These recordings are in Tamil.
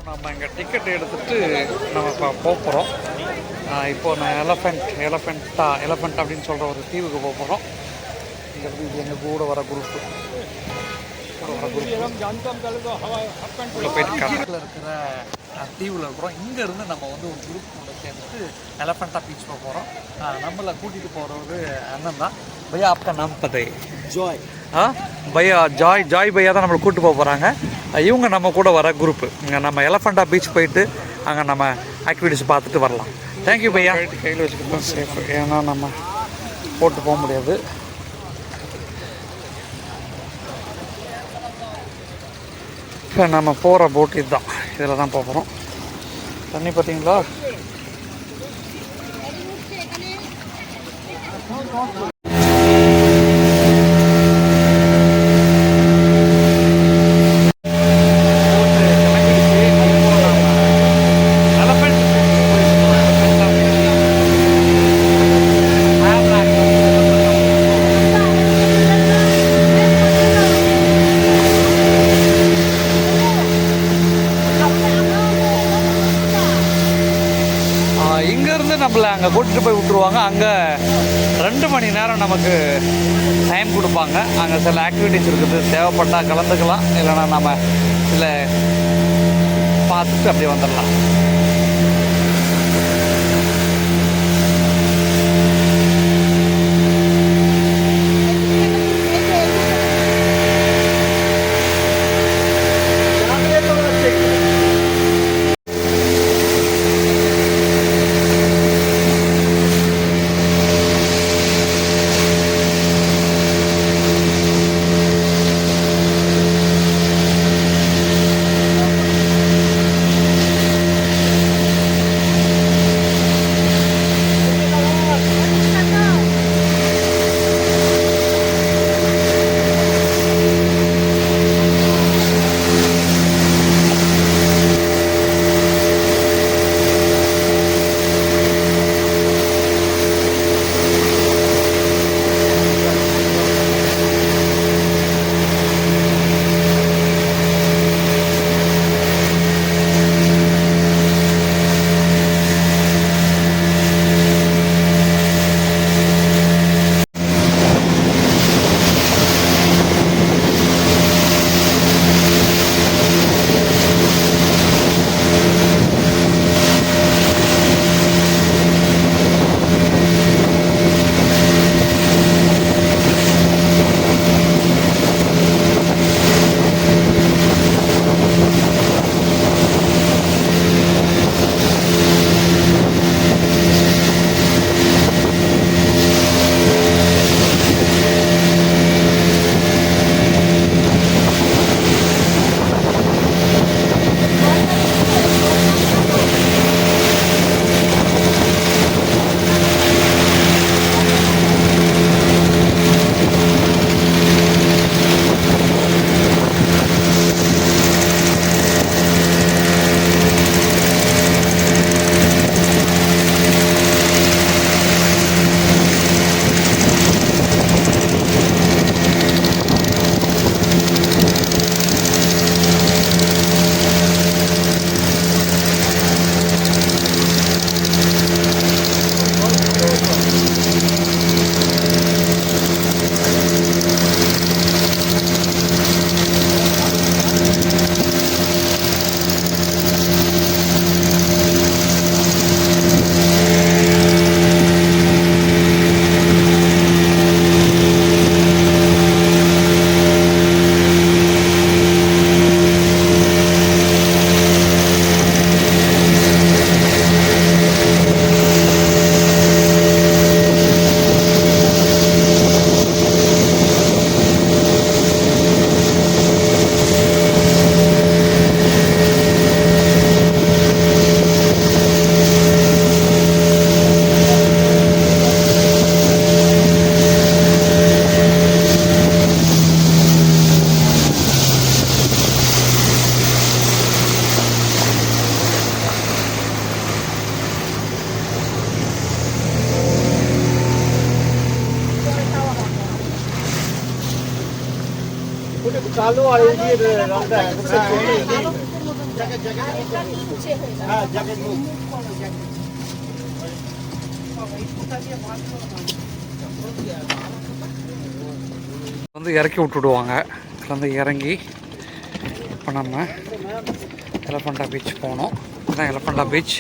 நம்ம இங்கே டிக்கெட் எடுத்துகிட்டு நம்ம இப்போ போகிறோம். இப்போது நான் எலஃபெண்ட் அப்படின்னு சொல்கிற ஒரு தீவுக்கு போகிறோம். இங்கேருந்து இது எங்கள் கூட வர குரூப்பு உள்ள போயிட்டு கடலில் இருக்கிற தீவில் இருக்கிறோம். இங்கேருந்து நம்ம வந்து ஒரு குரூப் கூட சேர்ந்துட்டு எலஃபெண்டா பீச் போகிறோம். நம்மளை கூட்டிகிட்டு போகிறவர் அண்ணன் தான். பையா आपका नाम पता है? ஜாய். பையா ஜாய் பையா தான் நம்மளை கூப்பிட்டு போக போகிறாங்க. இவங்க நம்ம கூட வர குரூப்பு. இங்கே நம்ம எலஃபெண்டா பீச் போயிட்டு அங்கே நம்ம ஆக்டிவிட்டிஸ் பார்த்துட்டு வரலாம். தேங்க்யூ பையா. கையில் வச்சுக்கிட்டு தான் சேஃபு, ஏன்னா நம்ம போட்டு போக முடியாது. இப்போ நம்ம போகிற போட் இதுதான், இதில் தான் போகிறோம். தண்ணி பார்த்தீங்களா? இங்கேருந்து நம்மளை அங்கே கூட்டிகிட்டு போய் விட்டுருவாங்க. அங்கே 2 மணி நேரம் நமக்கு டைம் கொடுப்பாங்க. அங்கே சில ஆக்டிவிட்டிஸ் இருக்குது, தேவைப்பட்டால் கலந்துக்கலாம், இல்லைனா நம்ம சில பார்த்துட்டு அப்படியே வந்துடலாம். चालू आहे வந்து இறக்கி விட்டுடுவாங்க. வந்து இறங்கி இப்போ நம்ம எலஃபண்டா பீச் போனோம். இதுதான் எலஃபண்டா பீச்.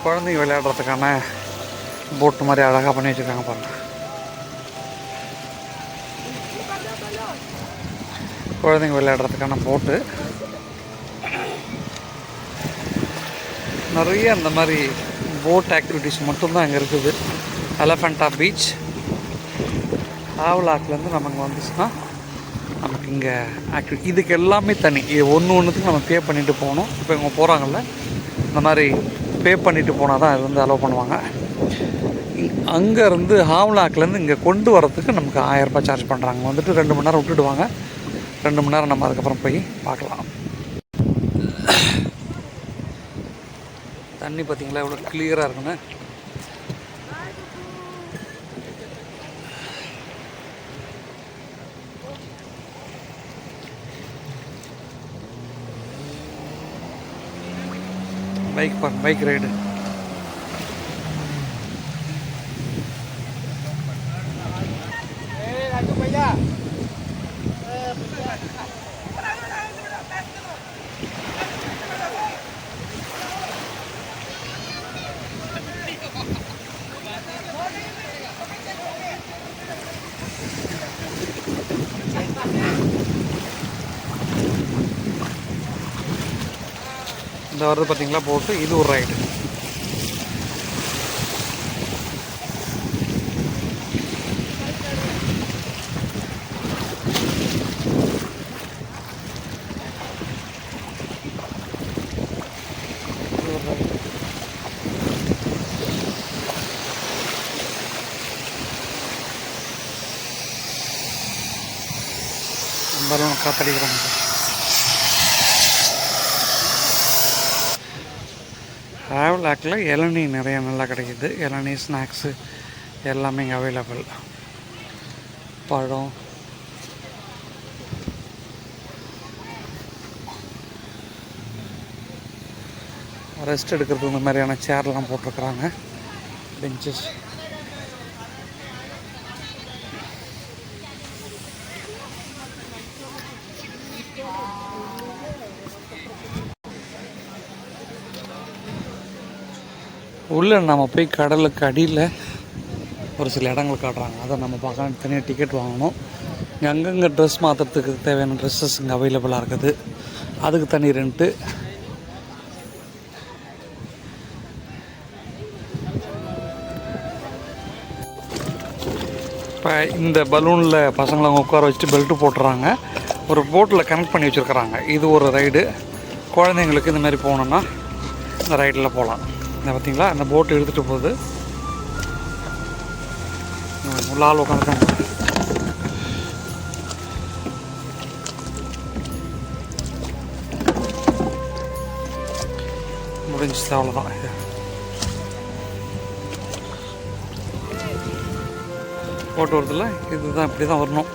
குழந்தைங்க விளையாடுறதுக்கான போட்டு மாதிரி அழகாக பண்ணி வச்சுருக்காங்க பாருங்கள். குழந்தைங்க விளையாடுறதுக்கான போட்டு நிறைய அந்த மாதிரி போட் ஆக்டிவிட்டிஸ் மட்டும்தான் அங்கே இருக்குது. எலஃபண்டா பீச் ஹாவ்லாக்லேருந்து நமக்கு வந்துச்சுன்னா நமக்கு இங்கே ஆக்டிவிட்டி இதுக்கு எல்லாமே தனி. இது ஒன்றுத்துக்கு நம்ம பே பண்ணிவிட்டு போகணும். இப்போ இவங்க போகிறாங்கல்ல இந்த மாதிரி பே பண்ணிவிட்டு போனால் தான் அது வந்து அலோவ் பண்ணுவாங்க. அங்கேருந்து ஹாவ்லாக்லேருந்து இங்கே கொண்டு வரத்துக்கு நமக்கு 1000 ரூபாய் சார்ஜ் பண்ணுறாங்க. வந்துட்டு 2 மணி நேரம் விட்டுடுவாங்க. 2 மணி நேரம் நம்ம அதுக்கப்புறம் போய் பார்க்கலாம். தண்ணி பார்த்திங்களா எவ்வளோ கிளியராக இருக்குன்னு. பைக் ரைடு இந்த வருது பார்த்தீங்களா போட்டு. இது ஒரு ரைடு. பலூன் காத்தடிக்கிறாங்க. ஹாவ்லாக்கில் இளநீ நிறையா நல்லா கிடைக்கிது. இளநீ ஸ்நாக்ஸு எல்லாமே இங்கே அவைலபிள். பழம் ரெஸ்ட் எடுக்கிறதுக்கு இந்த மாதிரியான சேர்லாம் போட்டிருக்குறாங்க. பெஞ்சஸ் உள்ளே நம்ம போய் கடலுக்கு அடியில் ஒரு சில இடங்கள் காட்டுறாங்க. அதை நம்ம பார்க்கலாம். தனியாக டிக்கெட் வாங்கணும். இங்கே அங்கங்கே ட்ரெஸ் மாற்றுறதுக்கு தேவையான ட்ரெஸ்ஸஸ் இங்கே அவைலபிளாக இருக்குது. அதுக்கு தனி ரெண்ட்டு. இப்போ இந்த பலூனில் பசங்களை அவங்க உட்கார வச்சுட்டு பெல்ட்டு போட்டுறாங்க. ஒரு போட்டில் கனெக்ட் பண்ணி வச்சுருக்குறாங்க. இது ஒரு ரைடு. குழந்தைங்களுக்கு இந்த மாதிரி போகணுன்னா இந்த ரைடில் போகலாம். இந்த பார்த்திங்களா அந்த போட்டு எடுத்துகிட்டு போகுது. உள்ள ஆள் உட்காந்துட்டாங்க. முடிஞ்சிச்சு, அவ்வளோதான். போட்டு வருதில்ல, இதுதான் இப்படி தான் வரணும்.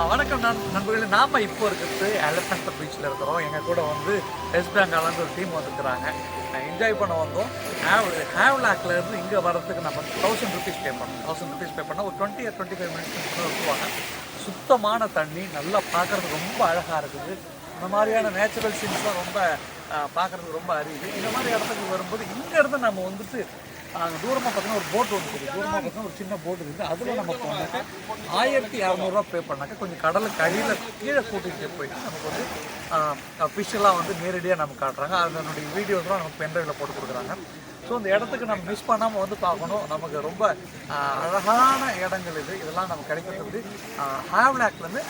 வணக்கம் நண்பர்களே, நாம் இப்போ இருக்கிறது எலஃபண்ட் பீச்சில் இருக்கிறோம். எங்கள் கூட வந்து வெஸ்ட் பெங்காலேருந்து ஒரு டீம் வந்துருக்குறாங்க. என்ஜாய் பண்ண வந்தோம். ஹேவ்லாக்லேருந்து இங்கே வர்றதுக்கு நம்ம 1000 rupees பே பண்ணோம். 1000 rupees பே பண்ணால் ஒரு 20 or 25 minutes இருக்குவாங்க. சுத்தமான தண்ணி, நல்லா பார்க்குறதுக்கு ரொம்ப அழகாக இருக்குது. இந்த மாதிரியான நேச்சுரல் சீன்ஸ்லாம் ரொம்ப பார்க்குறதுக்கு ரொம்ப அரியுது. இந்த மாதிரி இடத்துக்கு வரும்போது இங்கேருந்து நம்ம வந்துட்டு அங்கே தூரமாக பார்த்தீங்கன்னா ஒரு போட் ஒன்று இருக்குது. தூரமாக பார்த்தீங்கன்னா ஒரு சின்ன போட் இருக்குது. அதில் நம்ம போனாக்கா 1200 பே பண்ணாக்கா கொஞ்சம் கடலுக்கு அடியில் கீழே கூட்டிகிட்டு போயிட்டு நமக்கு வந்து ஃபிஷ்ஷெல்லாம் வந்து நேரடியாக நம்ம காட்டுறாங்க. அதனுடைய வீடியோஸ்லாம் நமக்கு பென்ட்ரைவில் போட்டு கொடுக்குறாங்க. ஸோ இந்த இடத்துக்கு நம்ம மிஸ் பண்ணாமல் வந்து பார்க்கணும். நமக்கு ரொம்ப அழகான இடங்கள் இதெல்லாம் நம்ம கிடைக்கிறது. ஹேவ்லாக்லேருந்து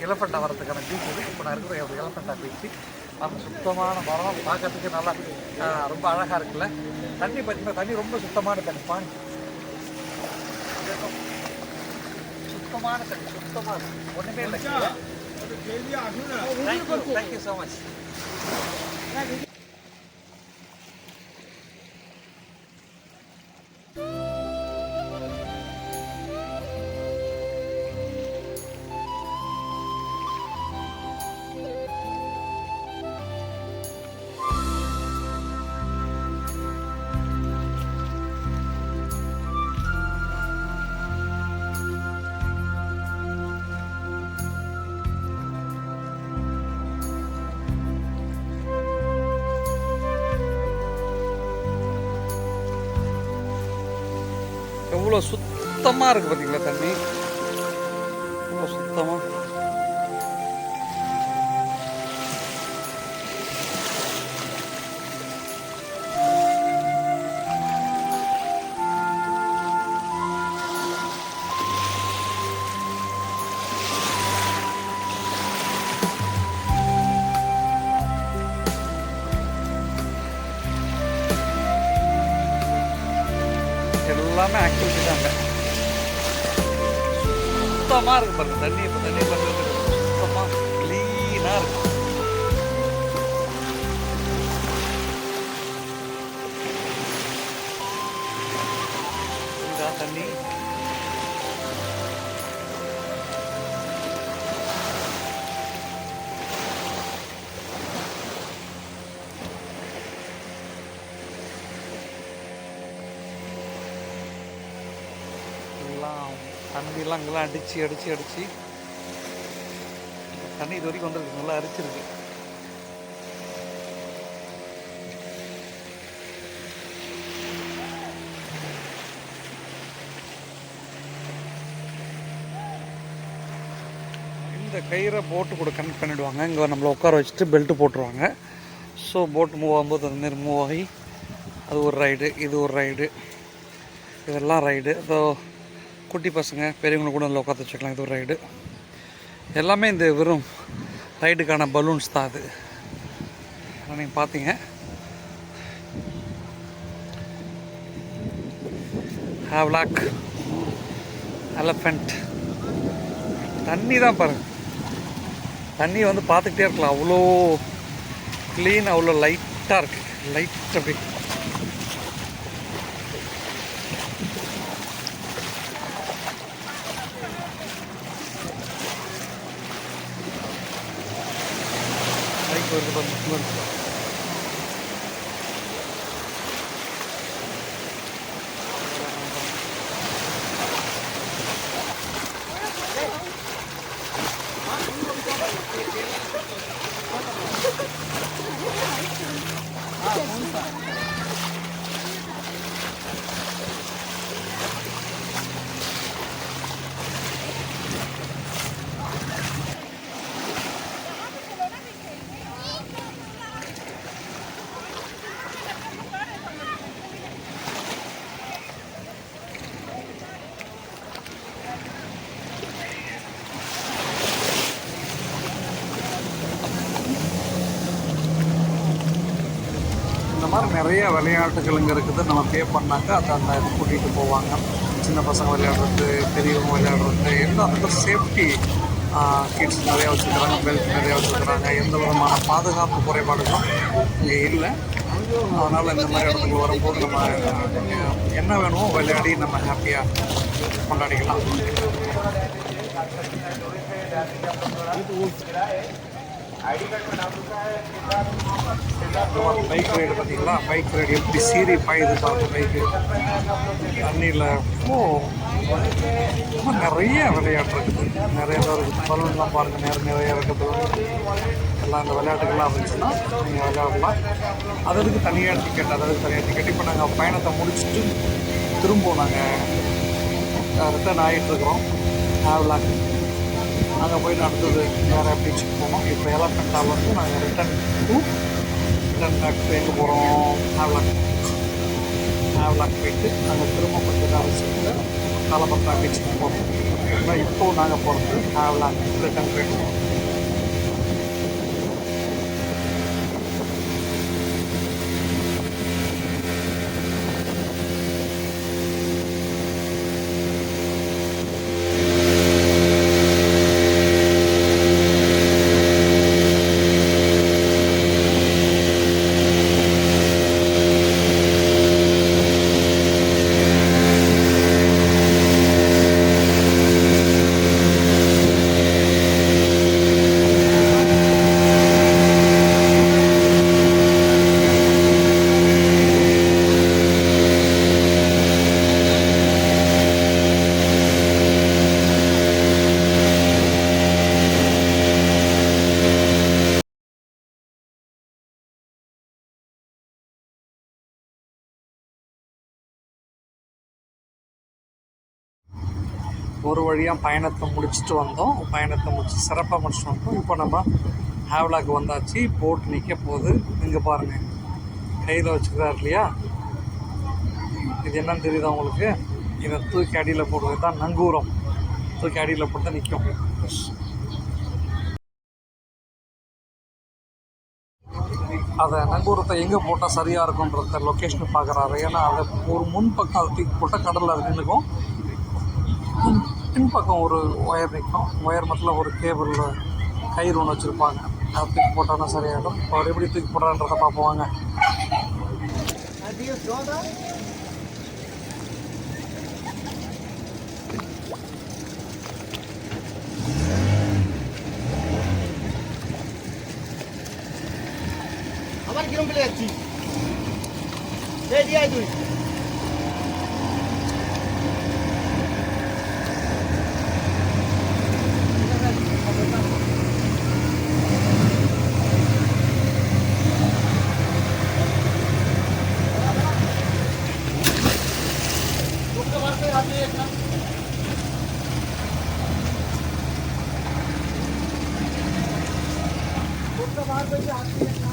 எலஃபண்டா வரதுக்கான பீச் இது. இப்போ நான் இருக்கிற எலஃபண்டா பீச்சு அந்த சுத்தமான மரம் பார்க்கறதுக்கு நல்லா ரொம்ப அழகாக இருக்குல்ல. தண்ணி பார்த்தீங்கன்னா தண்ணி ரொம்ப சுத்தமான தண்ணி. பானி சுத்தமான தண்ணி, சுத்தமாக இருக்குது, ஒன்றுமே இல்லை. Thank you so much. எவ்வளோ சுத்தமாக இருக்குது பார்த்தீங்களா தண்ணி, எவ்வளோ சுத்தமாக. எல்லாமே ஆக்டிவிட்டி தாங்க. சுத்தமாக இருக்குது பாருங்க தண்ணி. இப்போ தண்ணி பண்ணுறது சுத்தமாக க்ளீனாக இருக்குது. இதுதான் தண்ணி. தண்ணியெல்லாம் அங்கெல்லாம் அடித்து தண்ணி இது வரைக்கும் வந்துருக்கு, நல்லா அரிச்சிருக்கு. இந்த கயிறை போட்டு கூட கனெக்ட் பண்ணிவிடுவாங்க. இங்கே நம்மளை உட்கார வச்சுட்டு பெல்ட்டு போட்டுருவாங்க. ஸோ போட்டு மூவ் ஆகும்போது அதுமாரி மூவ் ஆகி அது ஒரு ரைடு, இது ஒரு ரைடு, இதெல்லாம் ரைடு. இதோ குட்டி பசங்க பெரியவங்களை கூட அதில் உட்காந்து வச்சுக்கலாம். இது ஒரு ரைடு. எல்லாமே இந்த வெறும் ரைடுக்கான பலூன்ஸ் தான். அது நீங்கள் பார்த்தீங்க. ஹேவ்லாக் எலஃபண்ட் தண்ணி தான் பாருங்கள். தண்ணி வந்து பார்த்துக்கிட்டே இருக்கலாம். அவ்வளோ க்ளீன், அவ்வளோ லைட்டாக இருக்குது. லைட் அப்படி இந்த மாதிரி நிறைய விளையாட்டுகள் இங்கே இருக்குது. நம்ம பே பண்ணாக்க அதை அந்த இது கூட்டிகிட்டு போவாங்க. சின்ன பசங்க விளையாடுறது, பெரியவங்க விளையாடுறது, எல்லாத்துக்கும் சேஃப்டி கிட்ஸ் நிறையா வச்சுருக்குறாங்க, பெல்ட் நிறையா வச்சுருக்குறாங்க. எந்த விதமான பாதுகாப்பு குறைபாடுகளும் இங்கே இல்லை. அதனால் இந்த மாதிரி இடத்துக்கு வரும்போது நம்ம என்ன வேணுமோ விளையாடி நம்ம ஹாப்பியாக கொண்டாடிக்கலாம். பைக் ரைடு பார்த்தீங்களா? பைக் ரைடு எப்படி சீறி பாயுது பார்த்து பைக்கு தண்ணியில். நிறைய விளையாட்டு இருக்குது, நிறைய தான் இருக்குது. பலூன்லாம் பாருங்கள், நிறைய இருக்குது. எல்லாம் இந்த விளையாட்டுகள்லாம் இருந்துச்சுன்னா நீங்கள் விளையாடலாம். அதற்கு தனியாக டிக்கெட், இப்போ நாங்கள் பயணத்தை முடிச்சுட்டு திரும்ப நாங்கள் ரிட்டர்ன் ஆகிட்டுருக்குறோம் ஹேவ்லாக். அங்கே போய்ட்டு அடுத்தது வேறு பீச்சுக்கு போனோம். இப்போ எலஃபென்டா வந்து நாங்கள் ரிட்டன் பேக் எங்கே போகிறோம்? ஹேவ்லாக் போயிட்டு நாங்கள் திரும்ப கொஞ்சம் நேரத்துக்கு காலபத்ரா பீச்சுக்கு போகிறோம். இப்போது நாங்கள் போகிறது ஹேவ்லாக் ரிட்டன் போயிட்டு. ஒரு வழியாக பயணத்தை முடிச்சுட்டு வந்தோம். சிறப்பாக முடிச்சுட்டு வந்தோம். இப்போ நம்ம ஹேவ்லாக் வந்தாச்சு. போட் நிற்க போகுது. இங்கே பாருங்கள், கையில் வச்சுக்கிறார் இல்லையா? இது என்னன்னு தெரியுதா உங்களுக்கு? இதை தூக்கி அடியில் போடுறது தான் நங்கூரம். தூக்கி அடியில் போட்டு தான் நிற்கும். அதை நங்கூரத்தை எங்கே போட்டால் சரியாக இருக்குன்றத லொக்கேஷனை பார்க்குறாரு. ஏன்னா அதை ஒரு முன்பக்கம் அதை தூக்கி போட்டால் கடலில் அது நின்றுக்கும். பின்பக்கம் ஒரு ஒயர் நிற்கும். ஒயர் மத்தியில் ஒரு கேபிள் கயிறு ஒன்று வச்சுருப்பாங்க. அதை தூக்கி போட்டோன்னா சரியாகிடும். அவர் எப்படி தூக்கி போடுறான்றதை பார்ப்போம். আমার কিরম পেলে যাচ্ছি দিয়ে আয় তুই। बाहर